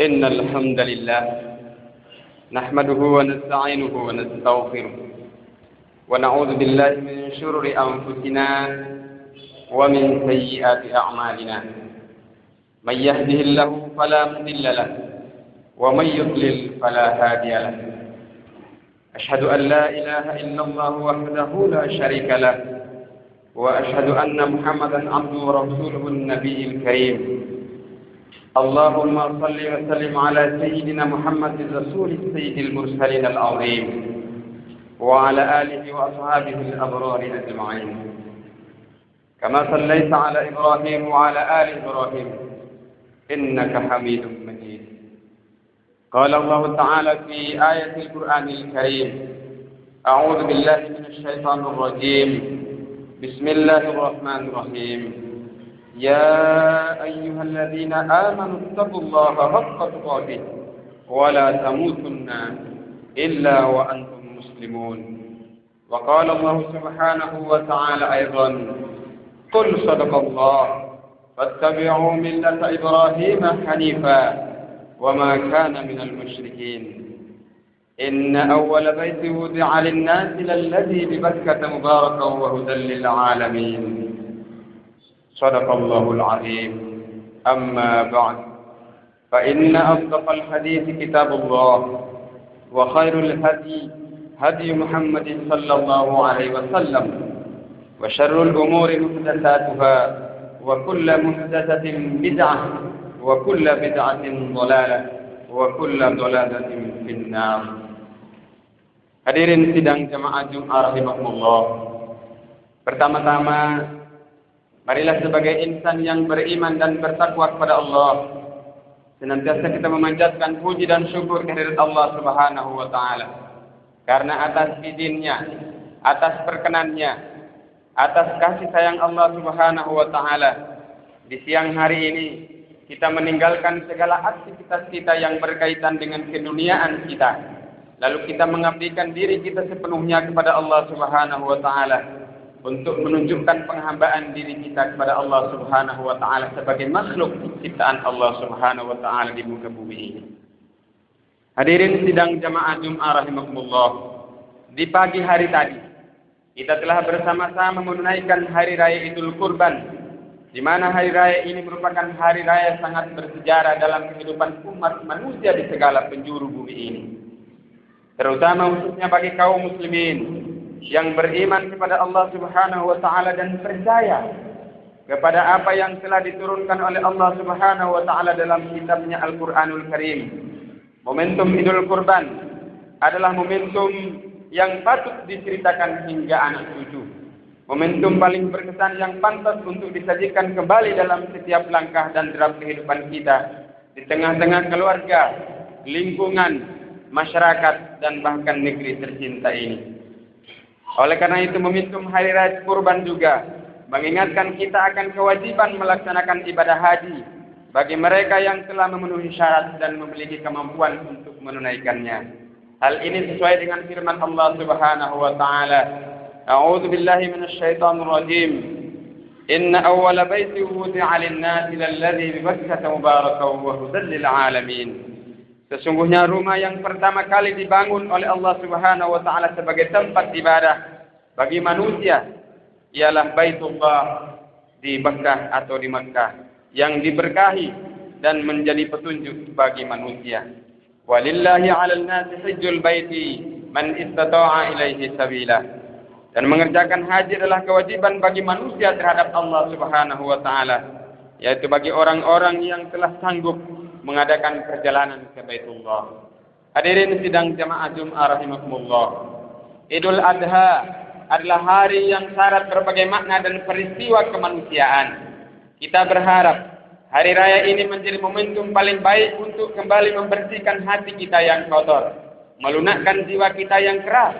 إن الحمد لله نحمده ونستعينه ونستغفره ونعوذ بالله من شرور أنفسنا ومن سيئات أعمالنا. من يهده الله فلا مضل له ومن يضلل فلا هادي له. أشهد أن لا إله إلا الله وحده لا شريك له وأشهد أن محمدا عبده ورسوله النبي الكريم. اللهم صل وسلم على سيدنا محمد رسول السيد المرسلين العظيم وعلى آله وأصحابه الأبرار أجمعين. كما صليت على إبراهيم وعلى آل إبراهيم إنك حميد مجيد. قال الله تعالى في آية القرآن الكريم: أعوذ بالله من الشيطان الرجيم. بسم الله الرحمن الرحيم. يا أيها الذين آمنوا اتقوا الله حق تقاته ولا تموتن إلا وأنتم مسلمون. وقال الله سبحانه وتعالى أيضا: قل صدق الله فاتبعوا ملة إبراهيم حنيفا وما كان من المشركين. إن أول بيت وضع للناس للذي ببكة مباركا وهدى للعالمين. صدق الله العظيم. أما بعد، فإن أصدق الحديث كتاب الله، وخير الهدي هدي محمد صلى الله عليه وسلم، وشر الأمور محدثاتها، وكل محدثة بدعة، وكل بدعة ضلالة، وكل ضلالة في النار. Hadirin sidang jamaah Jumat rahimahumullah. Pertama-tama, marilah sebagai insan yang beriman dan bertakwa kepada Allah, senantiasa kita memanjatkan puji dan syukur kehadirat Allah Subhanahu wa taala. Karena atas izinnya, atas perkenannya, atas kasih sayang Allah Subhanahu wa taala, di siang hari ini kita meninggalkan segala aktivitas kita yang berkaitan dengan keduniaan kita. Lalu kita mengabdikan diri kita sepenuhnya kepada Allah Subhanahu wa taala untuk menunjukkan penghambaan diri kita kepada Allah Subhanahu wa taala sebagai makhluk ciptaan Allah Subhanahu wa taala di muka bumi ini. Hadirin sidang jamaah Jumat rahimakumullah. Di pagi hari tadi kita telah bersama-sama menunaikan hari raya Idul Kurban, di mana hari raya ini merupakan hari raya sangat bersejarah dalam kehidupan umat manusia di segala penjuru bumi ini. Terutama khususnya bagi kaum muslimin yang beriman kepada Allah Subhanahu wa taala dan percaya kepada apa yang telah diturunkan oleh Allah Subhanahu wa taala dalam kitabnya Al-Qur'anul Karim. Momentum Idul Kurban adalah momentum yang patut diceritakan hingga anak cucu. Momentum paling berkesan yang pantas untuk disajikan kembali dalam setiap langkah dan derap kehidupan kita di tengah-tengah keluarga, lingkungan, masyarakat, dan bahkan negeri tercinta ini. Oleh karena itu, momentum Hari Raya Kurban juga mengingatkan kita akan kewajiban melaksanakan ibadah haji bagi mereka yang telah memenuhi syarat dan memiliki kemampuan untuk menunaikannya. Hal ini sesuai dengan firman Allah Subhanahu wa taala: A'udzu billahi minasyaitonir rajim. Inna awwala baiti wudi'a lin-nasi lalladzi bi Bakkah mubarakan wa hudan lil alamin. Sesungguhnya rumah yang pertama kali dibangun oleh Allah Subhanahu wa taala sebagai tempat ibadah bagi manusia ialah Baitullah di Bakkah atau di Makkah yang diberkahi dan menjadi petunjuk bagi manusia. Walillahi 'alan nasi hajjul baiti man istata'a ilaihi sabila. Dan mengerjakan haji adalah kewajiban bagi manusia terhadap Allah Subhanahu wa taala, yaitu bagi orang-orang yang telah sanggup mengadakan perjalanan ke Baitullah. Hadirin sidang jamaah Jumat rahimakumullah. Idul Adha adalah hari yang syarat berbagai makna dan peristiwa kemanusiaan. Kita berharap hari raya ini menjadi momentum paling baik untuk kembali membersihkan hati kita yang kotor, melunakkan jiwa kita yang keras,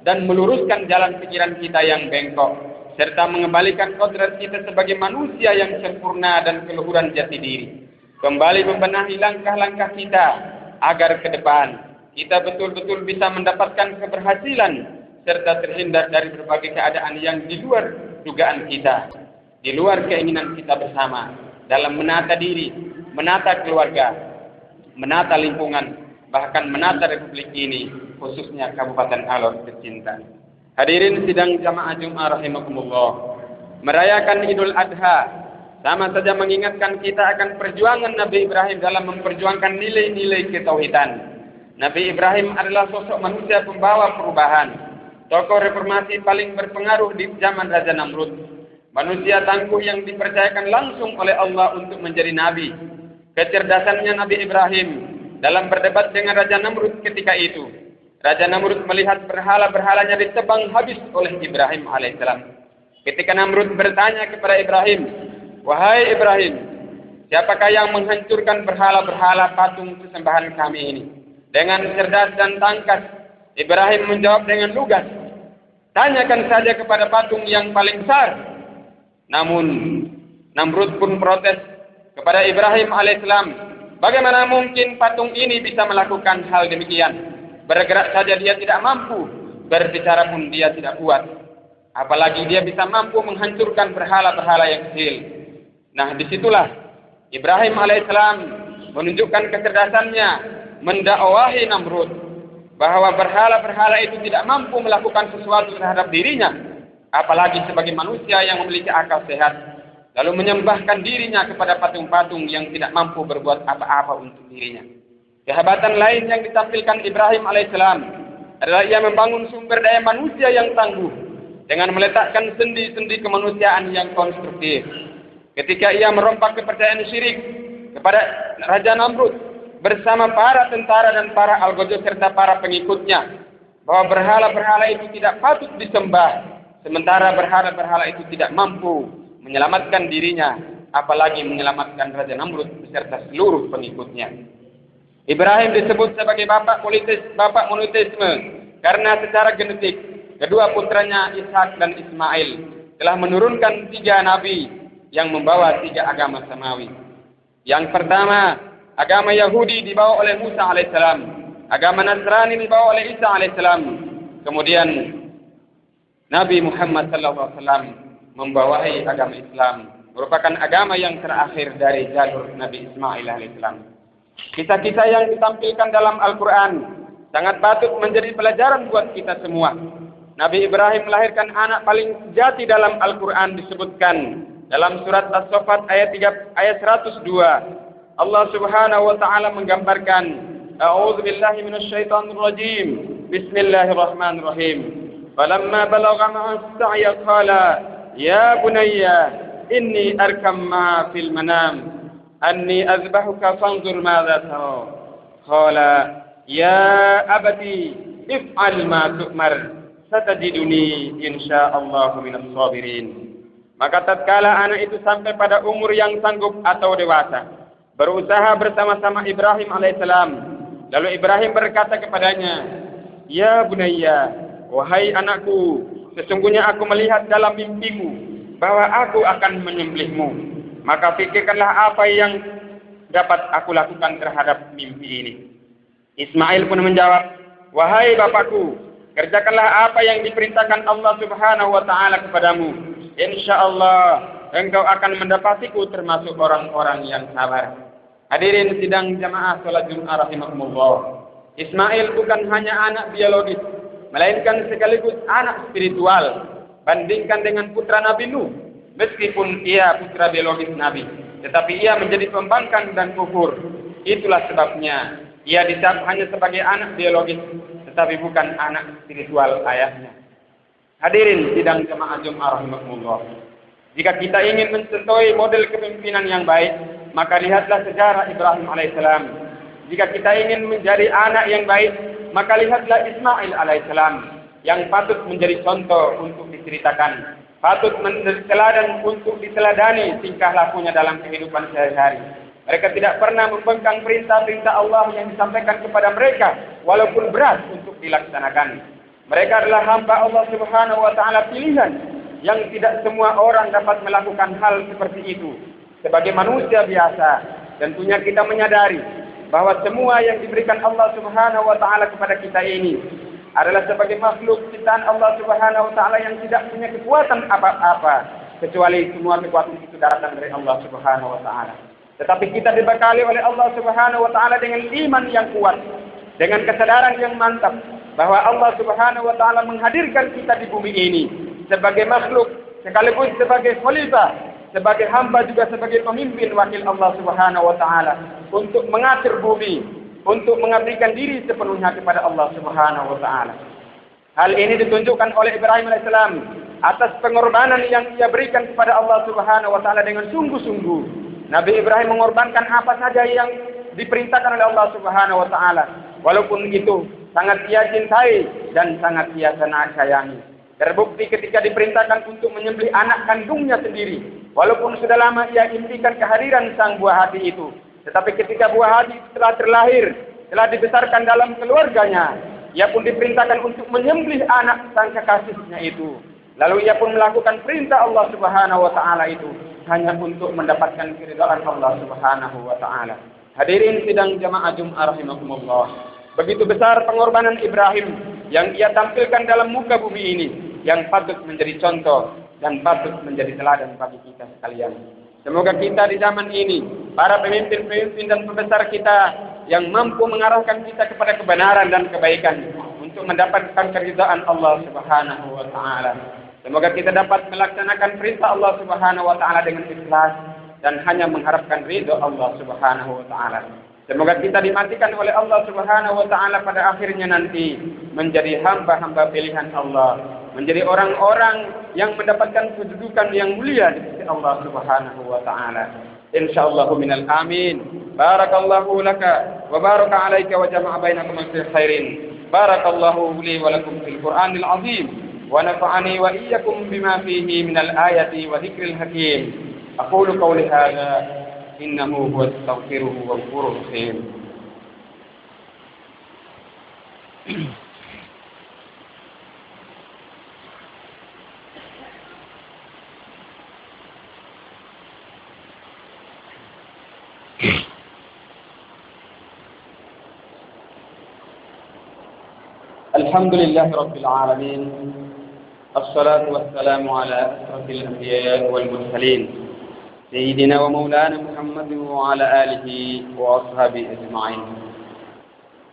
dan meluruskan jalan pikiran kita yang bengkok, serta mengembalikan kodrat kita sebagai manusia yang sempurna dan keluhuran jati diri. Kembali membenahi langkah-langkah kita agar ke depan kita betul-betul bisa mendapatkan keberhasilan serta terhindar dari berbagai keadaan yang di luar dugaan kita, di luar keinginan kita bersama dalam menata diri, menata keluarga, menata lingkungan, bahkan menata republik ini, khususnya Kabupaten Alor tercinta. Hadirin sidang jamaah Jumat rahimakumullah. Merayakan Idul Adha sama saja mengingatkan kita akan perjuangan Nabi Ibrahim dalam memperjuangkan nilai-nilai ketauhidan. Nabi Ibrahim adalah sosok manusia pembawa perubahan, tokoh reformasi paling berpengaruh di zaman Raja Namrud. Manusia tangguh yang dipercayakan langsung oleh Allah untuk menjadi nabi. Kecerdasannya Nabi Ibrahim dalam berdebat dengan Raja Namrud ketika itu. Raja Namrud melihat berhala-berhalanya ditebang habis oleh Ibrahim alaihissalam. Ketika Namrud bertanya kepada Ibrahim, "Wahai Ibrahim, siapakah yang menghancurkan berhala-berhala patung sesembahan kami ini?" Dengan cerdas dan tangkas, Ibrahim menjawab dengan lugas, "Tanyakan saja kepada patung yang paling besar." Namun, Namrud pun protes kepada Ibrahim alaihissalam, "Bagaimana mungkin patung ini bisa melakukan hal demikian? Bergerak saja dia tidak mampu, berbicara pun dia tidak kuat. Apalagi dia bisa mampu menghancurkan berhala-berhala yang kecil." Nah, disitulah Ibrahim alaihissalam menunjukkan kecerdasannya, mendakwahi Namrud bahwa berhala-berhala itu tidak mampu melakukan sesuatu terhadap dirinya, apalagi sebagai manusia yang memiliki akal sehat, lalu menyembahkan dirinya kepada patung-patung yang tidak mampu berbuat apa-apa untuk dirinya. Kehebatan lain yang ditampilkan Ibrahim alaihissalam adalah ia membangun sumber daya manusia yang tangguh dengan meletakkan sendi-sendi kemanusiaan yang konstruktif. Ketika ia merompak kepercayaan syirik kepada Raja Namrud bersama para tentara dan para algojo serta para pengikutnya, bahwa berhala-berhala itu tidak patut disembah, sementara berhala-berhala itu tidak mampu menyelamatkan dirinya, apalagi menyelamatkan Raja Namrud beserta seluruh pengikutnya. Ibrahim disebut sebagai bapak monoteisme karena secara genetik kedua putranya Ishak dan Ismail telah menurunkan 3 nabi yang membawa 3 agama samawi. Yang pertama, agama Yahudi dibawa oleh Musa alaihissalam, agama Nasrani dibawa oleh Isa alaihissalam, kemudian Nabi Muhammad sallallahu alaihi wasallam membawai agama Islam, merupakan agama yang terakhir dari jalur Nabi Ismail alaihissalam. Kisah-kisah yang ditampilkan dalam Al-Quran sangat patut menjadi pelajaran buat kita semua. Nabi Ibrahim melahirkan anak paling sejati dalam Al-Quran disebutkan dalam surat As-Saffat ayat 102. Allah Subhanahu wa taala menggambarkan, "A'udzu billahi minasyaitonir rajim. Bismillahirrahmanirrahim. Falamma balagha ma'as sa'ya qala, ya bunayya, inni arkam ma fil manam, anni azbahuka fanzur madza tara." Qala, "Ya abati, if'al ma tu'mar, satajiduni insyaallah minas sabirin." Maka tatkala anak itu sampai pada umur yang sanggup atau dewasa, berusaha bersama-sama Ibrahim alaihissalam. Lalu Ibrahim berkata kepadanya, "Ya bunayya, wahai anakku, sesungguhnya aku melihat dalam mimpiku bahwa aku akan menyembelihmu. Maka pikirkanlah apa yang dapat aku lakukan terhadap mimpi ini." Ismail pun menjawab, "Wahai bapakku, kerjakanlah apa yang diperintahkan Allah Subhanahu wa taala kepadamu. Insyaallah engkau akan mendapatiku termasuk orang-orang yang sabar." Hadirin sidang jamaah salat Jumat rahimakumullah. Ismail bukan hanya anak biologis, melainkan sekaligus anak spiritual. Bandingkan dengan putra Nabi Nuh, meskipun ia putra biologis Nabi, tetapi ia menjadi pembangkang dan kufur. Itulah sebabnya ia dicap hanya sebagai anak biologis, tetapi bukan anak spiritual ayahnya. Hadirin sidang jamaah Jumat rahimakumullah. Jika kita ingin mencontohi model kepemimpinan yang baik, maka lihatlah sejarah Ibrahim alaihissalam. Jika kita ingin menjadi anak yang baik, maka lihatlah Ismail alaihissalam yang patut menjadi contoh untuk diceritakan, patut menjadi teladan untuk diteladani tingkah lakunya dalam kehidupan sehari-hari. Mereka tidak pernah membangkang perintah-perintah Allah yang disampaikan kepada mereka, walaupun berat untuk dilaksanakan. Mereka adalah hamba Allah Subhanahu wa taala pilihan, yang tidak semua orang dapat melakukan hal seperti itu. Sebagai manusia biasa, tentunya kita menyadari bahwa semua yang diberikan Allah Subhanahu wa taala kepada kita ini adalah sebagai makhluk ciptaan Allah Subhanahu wa taala yang tidak punya kekuatan apa-apa, kecuali semua kekuatan itu datang dari Allah Subhanahu wa taala. Tetapi kita dibekali oleh Allah Subhanahu wa taala dengan iman yang kuat, dengan kesadaran yang mantap bahwa Allah Subhanahu wa taala menghadirkan kita di bumi ini sebagai makhluk, sekaligus sebagai khalifah, sebagai hamba juga sebagai pemimpin wakil Allah Subhanahu wa taala untuk mengatur bumi, untuk mengabdikan diri sepenuhnya kepada Allah Subhanahu wa taala. Hal ini ditunjukkan oleh Ibrahim alaihissalam atas pengorbanan yang ia berikan kepada Allah Subhanahu wa taala dengan sungguh-sungguh. Nabi Ibrahim mengorbankan apa saja yang diperintahkan oleh Allah Subhanahu wa taala, walaupun itu sangat ia cintai dan sangat ia sayangi. Terbukti ketika diperintahkan untuk menyembelih anak kandungnya sendiri, walaupun sudah lama ia impikan kehadiran sang buah hati itu, tetapi ketika buah hati telah terlahir, telah dibesarkan dalam keluarganya, ia pun diperintahkan untuk menyembelih anak sang kekasihnya itu. Lalu ia pun melakukan perintah Allah Subhanahu wa taala itu hanya untuk mendapatkan keridhaan Allah Subhanahu wa taala. Hadirin sidang jamaah Jumat rahimakumullah. Begitu besar pengorbanan Ibrahim yang ia tampilkan dalam muka bumi ini, yang patut menjadi contoh dan patut menjadi teladan bagi kita sekalian. Semoga kita di zaman ini, para pemimpin-pemimpin dan pembesar kita yang mampu mengarahkan kita kepada kebenaran dan kebaikan untuk mendapatkan keridhaan Allah Subhanahu wa taala. Semoga kita dapat melaksanakan perintah Allah Subhanahu wa taala dengan ikhlas dan hanya mengharapkan ridha Allah Subhanahu wa taala. Semoga kita dimatikan oleh Allah Subhanahu wa taala pada akhirnya nanti menjadi hamba-hamba pilihan Allah, menjadi orang-orang yang mendapatkan kedudukan yang mulia di sisi Allah Subhanahu wa taala. Insyaallah minal amin. Barakallahu laka wa baraka alayka wa jama'a bainakum fi khairin. Barakallahu li wa lakum fil Qur'anil azim. ونفعني وإياكم بما فيه من الآية وذكر الحكيم. أقول قولي هذا إنه هو استغفره وغفور رحيم. الحمد لله رب العالمين. الصلاة والسلام على أشرف الأنبياء والمرسلين سيدنا ومولانا محمد وعلى آله وأصحابه أجمعين.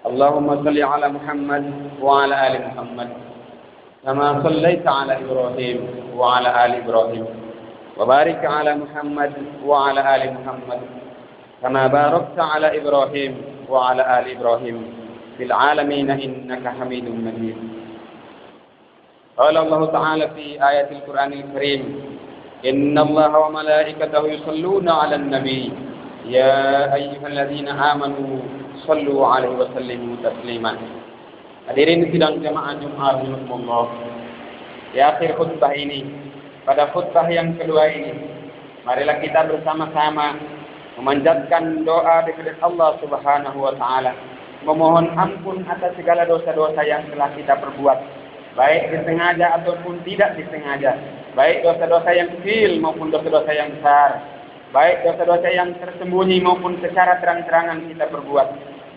اللهم صل على محمد وعلى آل محمد كما صليت على إبراهيم وعلى آل إبراهيم وبارك على محمد وعلى آل محمد كما باركت على إبراهيم وعلى آل إبراهيم في العالمين إنك حميد مجيد. قال الله تعالى في آية القرآن الكريم: إن الله وملائكته يصلون على النبي يا أيها الذين آمنوا صلوا عليه وسلموا تسليما. Hadirin sidang jamaah Jumat rahimakumullah. Di akhir khutbah ini, pada khutbah yang kedua ini, marilah kita bersama-sama memanjatkan doa kepada Allah Subhanahu wa taala, memohon ampun atas segala dosa-dosa yang telah kita perbuat, baik disengaja ataupun tidak disengaja, baik dosa-dosa yang kecil maupun dosa-dosa yang besar, baik dosa-dosa yang tersembunyi maupun secara terang-terangan kita perbuat,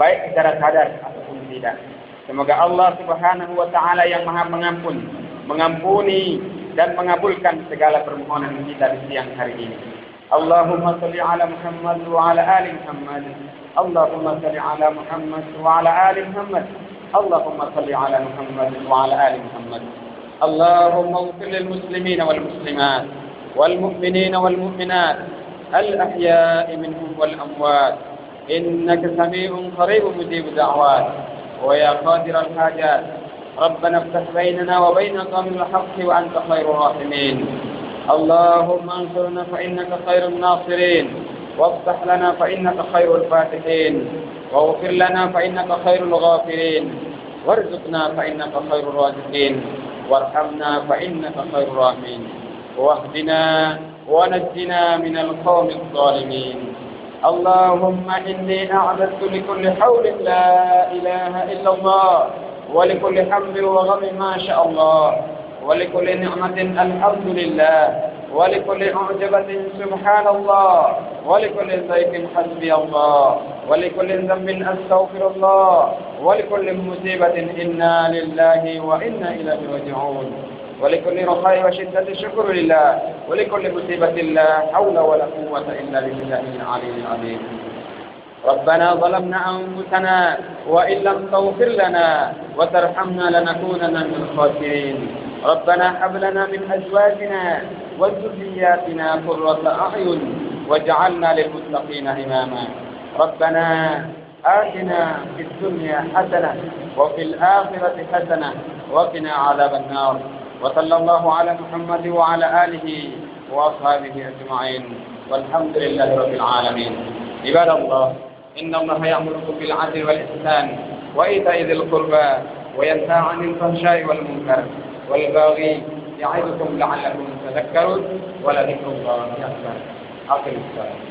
baik secara sadar ataupun tidak. Semoga Allah Subhanahu wa taala yang Maha Pengampun mengampuni dan mengabulkan segala permohonan kita di siang hari ini. Allahumma salli ala Muhammad wa ala ali Muhammad. Allahumma salli ala Muhammad wa ala ali Muhammad. اللهم صل على محمد وعلى آل محمد. اللهم اغفر للمسلمين والمسلمات والمؤمنين والمؤمنات الأحياء منهم والأموات إنك سميع قريب مجيب الدعوات ويا قادر الحاجات. ربنا افتح بيننا وبين قوم الحق وأنت خير الراحمين. اللهم انصرنا فإنك خير الناصرين، وافتح لنا فإنك خير الفاتحين، واغفر لنا فإنك خير الغافرين، وارزقنا فإنك خير الرازقين، وارحمنا فإنك خير الراحمين، واهدنا ونجنا من القوم الظالمين. اللهم إني أعددت لكل حول لا إله إلا الله، ولكل حمد وغم ما شاء الله، ولكل نعمة الحمد لله، ولكل معجبة سبحان الله، ولكل ضيق حسبي الله، ولكل ذنب أستغفر الله، ولكل مصيبة إنا لله وإنا إليه راجعون. ولكل رخاء وشدة شكر لله، ولكل مصيبة لا حول ولا قوة إلا بالله العلي العظيم. ربنا ظلمنا أنفسنا وإن لم تغفر لنا وترحمنا لنكونن من الخاسرين. ربنا هب لنا من أزواجنا وذرياتنا قرة أعين واجعلنا للمتقين إماما. ربنا آتنا في الدنيا حسنة وفي الآخرة حسنة وقنا عذاب النار. وصلى الله على محمد وعلى آله وأصحابه أجمعين، والحمد لله رب العالمين. عباد الله، إن الله يأمركم بالعدل والإحسان وإيتاء ذي القربى وينهى عن الفحشاء والمنكر والبغي يعظكم لعلكم تذكرون، ولذكر الله أكبر. أقم الصلاة.